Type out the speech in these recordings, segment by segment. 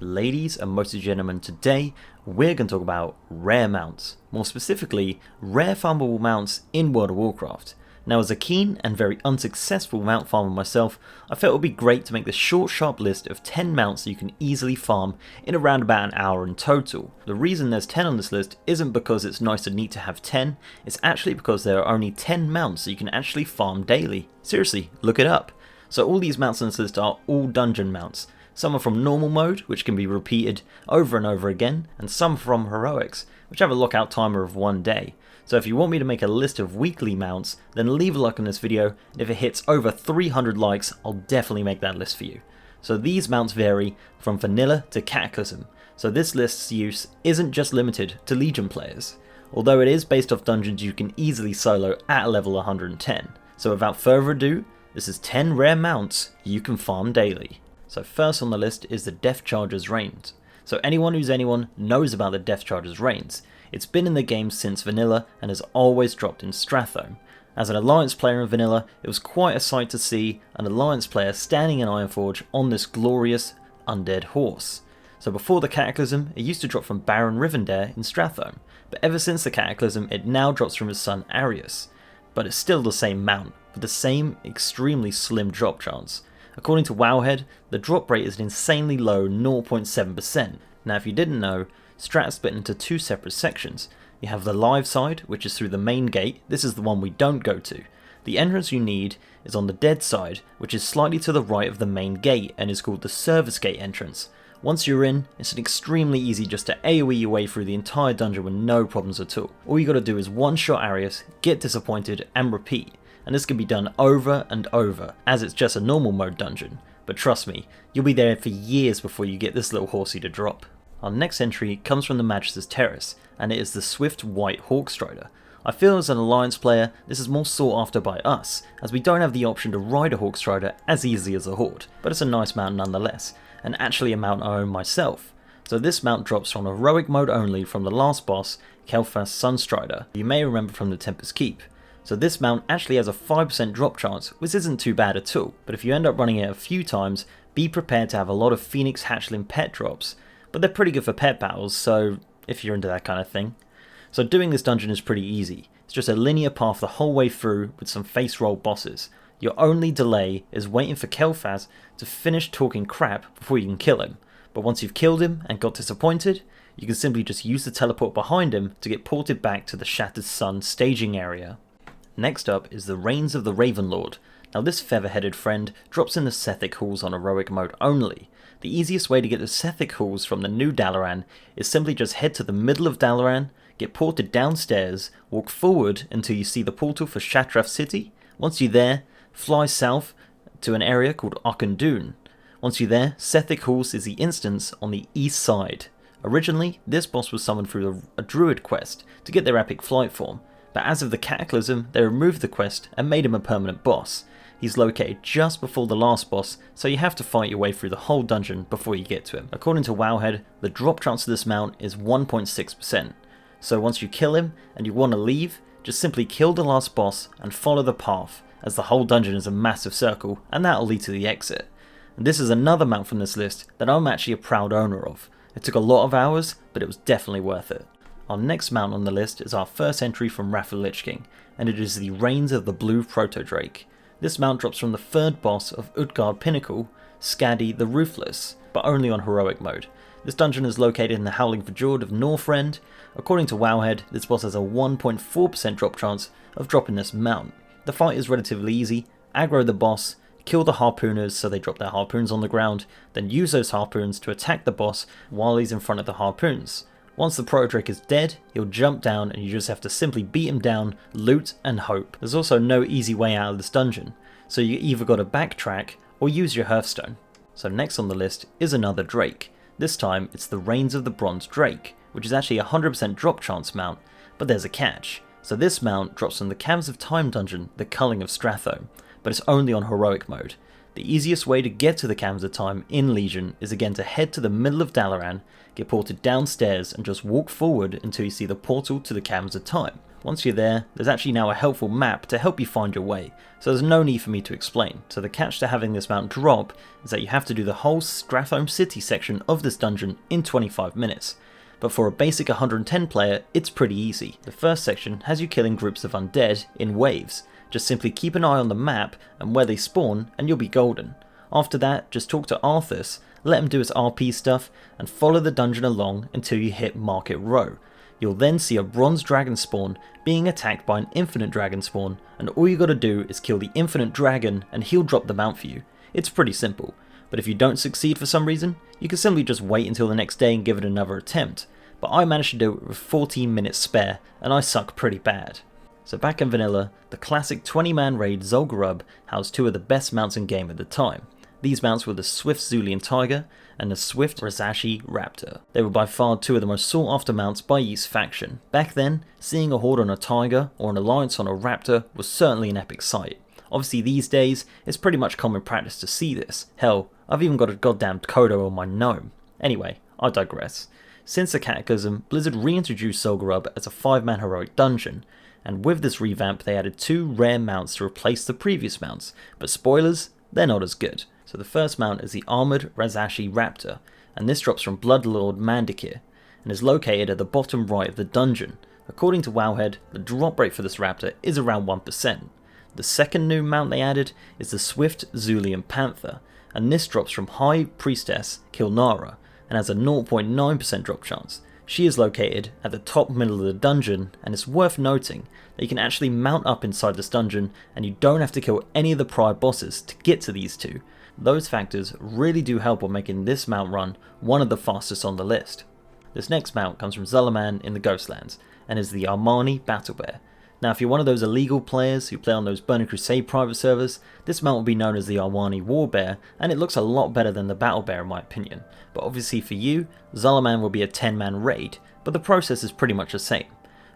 Ladies and mostly gentlemen, today we're going to talk about rare mounts, more specifically rare farmable mounts in World of Warcraft. Now, as a keen and very unsuccessful mount farmer myself, I felt it would be great to make this short sharp list of 10 mounts that you can easily farm in around about an hour in total. The reason there's 10 on this list isn't because it's nice and neat to have 10, it's actually because there are only 10 mounts that you can actually farm daily. Seriously, look it up. So all these mounts on this list are all dungeon mounts. Some are from normal mode, which can be repeated over and over again, and some from heroics, which have a lockout timer of 1 day. So if you want me to make a list of weekly mounts, then leave a like on this video, and if it hits over 300 likes, I'll definitely make that list for you. So these mounts vary from vanilla to cataclysm, so this list's use isn't just limited to Legion players, although it is based off dungeons you can easily solo at level 110. So without further ado, this is 10 rare mounts you can farm daily. So first on the list is the Death Charger's Reins. So anyone who's anyone knows about the Death Charger's Reins. It's been in the game since vanilla and has always dropped in Strathome. As an Alliance player in vanilla, it was quite a sight to see an Alliance player standing in Ironforge on this glorious undead horse. So before the Cataclysm, it used to drop from Baron Rivendare in Strathome, but ever since the Cataclysm it now drops from his son Arius. But it's still the same mount, with the same extremely slim drop chance. According to Wowhead, the drop rate is an insanely low 0.7%. Now if you didn't know, Strat is split into two separate sections. You have the live side, which is through the main gate. This is the one we don't go to. The entrance you need is on the dead side, which is slightly to the right of the main gate and is called the service gate entrance. Once you're in, it's extremely easy just to AoE your way through the entire dungeon with no problems at all. All you gotta do is one-shot Arius, get disappointed, and repeat. And this can be done over and over, as it's just a normal mode dungeon. But trust me, you'll be there for years before you get this little horsey to drop. Our next entry comes from the Magisters Terrace, and it is the Swift White Hawkstrider. I feel as an Alliance player, this is more sought after by us, as we don't have the option to ride a Hawkstrider as easily as a Horde, but it's a nice mount nonetheless, and actually a mount I own myself. So this mount drops from heroic mode only from the last boss, Kel'Thas Sunstrider, you may remember from the Tempest Keep. So this mount actually has a 5% drop chance, which isn't too bad at all, but if you end up running it a few times, be prepared to have a lot of Phoenix Hatchling pet drops, but they're pretty good for pet battles, so if you're into that kind of thing. So doing this dungeon is pretty easy, it's just a linear path the whole way through with some face roll bosses. Your only delay is waiting for Kel'Thas to finish talking crap before you can kill him, but once you've killed him and got disappointed, you can simply just use the teleport behind him to get ported back to the Shattered Sun staging area. Next up is the Reins of the Ravenlord. Now this feather-headed friend drops in the Sethic Halls on heroic mode only. The easiest way to get the Sethic Halls from the new Dalaran is simply just head to the middle of Dalaran, get ported downstairs, walk forward until you see the portal for Shatrath City. Once you're there, fly south to an area called Auchindoun. Once you're there, Sethic Halls is the instance on the east side. Originally, this boss was summoned through a druid quest to get their epic flight form. But as of the Cataclysm, they removed the quest and made him a permanent boss. He's located just before the last boss, so you have to fight your way through the whole dungeon before you get to him. According to Wowhead, the drop chance of this mount is 1.6%. So once you kill him and you want to leave, just simply kill the last boss and follow the path, as the whole dungeon is a massive circle and that'll lead to the exit. And this is another mount from this list that I'm actually a proud owner of. It took a lot of hours, but it was definitely worth it. Our next mount on the list is our first entry from Wrath of the Lich King, and it is the Reins of the Blue Proto-Drake. This mount drops from the third boss of Utgard Pinnacle, Skadi the Ruthless, but only on heroic mode. This dungeon is located in the Howling Fjord of Northwind. According to Wowhead, this boss has a 1.4% drop chance of dropping this mount. The fight is relatively easy, aggro the boss, kill the harpooners so they drop their harpoons on the ground, then use those harpoons to attack the boss while he's in front of the harpoons. Once the Proto-Drake is dead, he'll jump down and you just have to simply beat him down, loot and hope. There's also no easy way out of this dungeon, so you either got to backtrack or use your Hearthstone. So next on the list is another Drake. This time it's the Reins of the Bronze Drake, which is actually a 100% drop chance mount, but there's a catch. So this mount drops from the Caverns of Time dungeon, the Culling of Strathome, but it's only on heroic mode. The easiest way to get to the Caverns of Time in Legion is again to head to the middle of Dalaran, get ported downstairs and just walk forward until you see the portal to the Caverns of Time. Once you're there, there's actually now a helpful map to help you find your way, so there's no need for me to explain. So the catch to having this mount drop is that you have to do the whole Strathome City section of this dungeon in 25 minutes. But for a basic 110 player, it's pretty easy. The first section has you killing groups of undead in waves. Just simply keep an eye on the map and where they spawn and you'll be golden. After that, just talk to Arthas, let him do his RP stuff, and follow the dungeon along until you hit Market Row. You'll then see a bronze dragon spawn being attacked by an infinite dragon spawn, and all you gotta do is kill the infinite dragon and he'll drop the mount for you. It's pretty simple, but if you don't succeed for some reason, you can simply just wait until the next day and give it another attempt. But I managed to do it with 14 minutes spare, and I suck pretty bad. So back in vanilla, the classic 20-man raid Zul'Gurub housed two of the best mounts in game at the time. These mounts were the Swift Zulian Tiger and the Swift Razashi Raptor. They were by far two of the most sought after mounts by each faction. Back then, seeing a horde on a Tiger or an alliance on a Raptor was certainly an epic sight. Obviously these days, it's pretty much common practice to see this. Hell, I've even got a goddamn Kodo on my gnome. Anyway, I digress. Since the Cataclysm, Blizzard reintroduced Zul'Gurub as a 5-man heroic dungeon, and with this revamp they added 2 rare mounts to replace the previous mounts, but spoilers, they're not as good. So the first mount is the Armoured Razashi Raptor, and this drops from Bloodlord Mandikir, and is located at the bottom right of the dungeon. According to Wowhead, the drop rate for this raptor is around 1%. The second new mount they added is the Swift Zulian Panther, and this drops from High Priestess Kilnara, and has a 0.9% drop chance. She is located at the top middle of the dungeon, and it's worth noting that you can actually mount up inside this dungeon and you don't have to kill any of the prior bosses to get to these two. Those factors really do help on making this mount run one of the fastest on the list. This next mount comes from Zul'Aman in the Ghostlands, and is the Ahwahnee Battle Bear. Now if you're one of those illegal players who play on those Burning Crusade private servers, this mount will be known as the Ahwahnee War Bear, and it looks a lot better than the Battle Bear in my opinion. But obviously for you, Zul'Aman will be a 10-man raid, but the process is pretty much the same.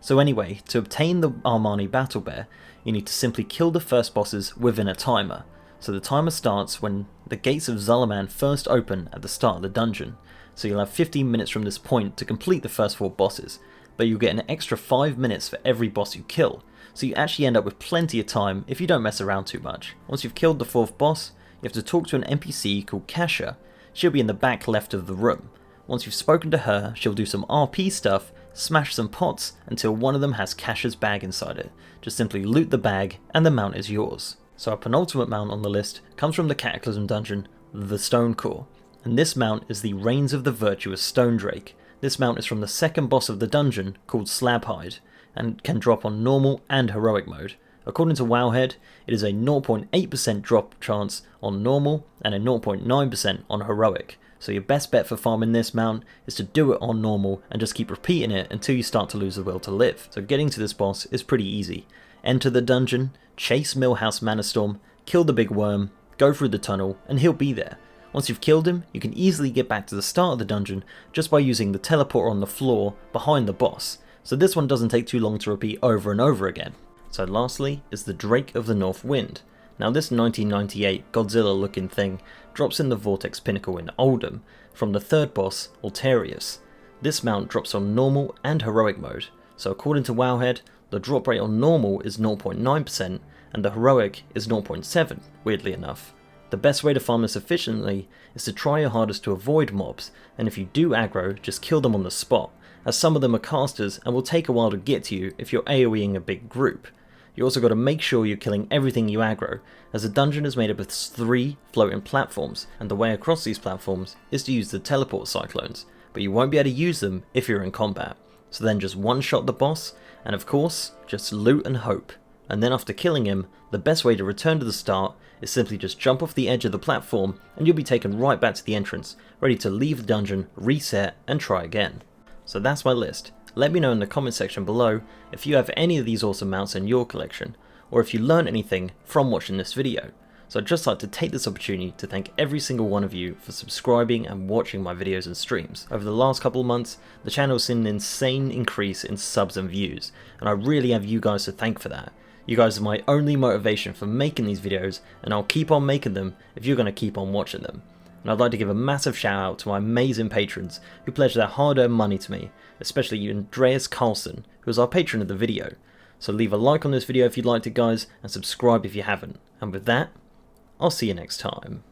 So anyway, to obtain the Ahwahnee Battle Bear, you need to simply kill the first bosses within a timer. So the timer starts when the gates of Zul'Aman first open at the start of the dungeon. So you'll have 15 minutes from this point to complete the first 4 bosses, but you'll get an extra 5 minutes for every boss you kill, so you actually end up with plenty of time if you don't mess around too much. Once you've killed the 4th boss, you have to talk to an NPC called Kasha. She'll be in the back left of the room. Once you've spoken to her, she'll do some RP stuff, smash some pots until one of them has Kasha's bag inside it. Just simply loot the bag and the mount is yours. So our penultimate mount on the list comes from the Cataclysm dungeon, the Stone Core, and this mount is the Reins of the Virtuous Stone Drake. This mount is from the second boss of the dungeon called Slabhide, and can drop on normal and heroic mode. According to Wowhead, it is a 0.8% drop chance on normal and a 0.9% on heroic, so your best bet for farming this mount is to do it on normal and just keep repeating it until you start to lose the will to live. So getting to this boss is pretty easy. Enter the dungeon, chase Millhouse Manastorm, kill the big worm, go through the tunnel, and he'll be there. Once you've killed him, you can easily get back to the start of the dungeon just by using the teleporter on the floor behind the boss, so this one doesn't take too long to repeat over and over again. So lastly is the Drake of the Northwind. Now this 1998 Godzilla looking thing drops in the Vortex Pinnacle in Oldham from the 3rd boss, Alterius. This mount drops on normal and heroic mode, so according to Wowhead, the drop rate on normal is 0.9% and the heroic is 0.7%, weirdly enough. The best way to farm this efficiently is to try your hardest to avoid mobs, and if you do aggro, just kill them on the spot, as some of them are casters and will take a while to get to you if you're AoEing a big group. You also got to make sure you're killing everything you aggro, as the dungeon is made up of 3 floating platforms, and the way across these platforms is to use the teleport cyclones, but you won't be able to use them if you're in combat. So then just one-shot the boss, and of course, just loot and hope. And then after killing him, the best way to return to the start is simply just jump off the edge of the platform and you'll be taken right back to the entrance, ready to leave the dungeon, reset, and try again. So that's my list. Let me know in the comment section below if you have any of these awesome mounts in your collection, or if you learned anything from watching this video. So I'd just like to take this opportunity to thank every single one of you for subscribing and watching my videos and streams. Over the last couple of months, the channel has seen an insane increase in subs and views, and I really have you guys to thank for that. You guys are my only motivation for making these videos, and I'll keep on making them if you're going to keep on watching them. And I'd like to give a massive shout out to my amazing patrons who pledge their hard-earned money to me, especially Andreas Carlson, who is our patron of the video. So leave a like on this video if you liked it, guys, and subscribe if you haven't. And with that, I'll see you next time.